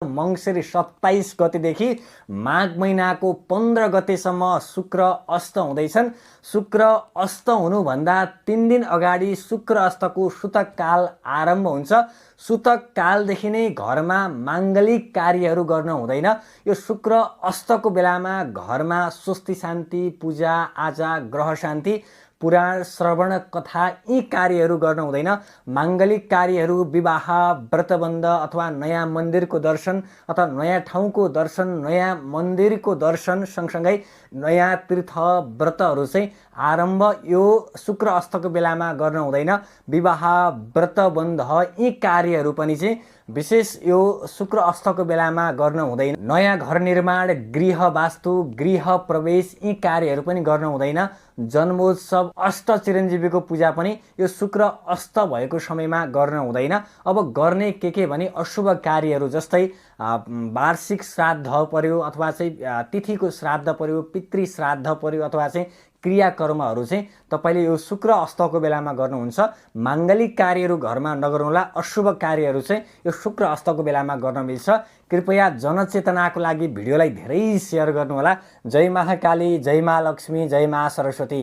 मङ्सिर 27 गतेदेखि माघ महिनाको 15 गतेसम्म शुक्र अस्त हुँदैछन्। शुक्र अस्त हुनुभन्दा 3 दिन अगाडि शुक्र अस्तको सूतक काल आरम्भ हुन्छ। सूतक कालदेखि नै घरमा माङ्गलिक कार्यहरू गर्न हुँदैन। यो शुक्र अस्तको बेलामा घरमा स्वस्ति शान्ति, पूजा आजा, ग्रह शान्ति, पुराण श्रवण कथा यी कार्यहरू गर्न हुँदैन। माङ्गलिक कार्यहरू, विवाह, व्रतबन्ध अथवा नयाँ मन्दिरको दर्शन अथवा नयाँ ठाउँको दर्शन, नयाँ मन्दिरको दर्शन सँगसँगै नयाँ तीर्थ व्रतहरू चाहिँ आरम्भ यो शुक्र अस्तको बेलामा गर्न हुँदैन। विवाह, व्रतबन्ध यी कार्यहरू पनि चाहिँ विशेष यो शुक्र अस्तको बेलामा गर्न हुँदैन। नयाँ घर निर्माण, गृह वास्तु, गृह प्रवेश यी कार्यहरू पनि गर्न हुँदैन। जन्मोत्सव, अष्ट चिरञ्जीवीको पूजा पनि यो शुक्र अस्त भएको समयमा गर्न हुँदैन। अब गर्ने के भने अशुभ कार्यहरू जस्तै वार्षिक श्राद्ध पर्यो अथवा चाहिँ तिथिको श्राद्ध पर्यो, पितृ श्राद्ध पर्यो अथवा चाहिँ क्रियाकर्महरू चाहिँ तपाईँले यो शुक्र अस्तको बेलामा गर्नुहुन्छ। माङ्गलिक कार्यहरू घरमा नगर्नुहोला। अशुभ कार्यहरू चाहिँ यो शुक्र अस्तको बेलामा गर्न मिल्छ। कृपया जनचेतनाको लागि भिडियोलाई धेरै सेयर गर्नुहोला। जय महाकाली, जय महालक्ष्मी, जय महासरस्वती।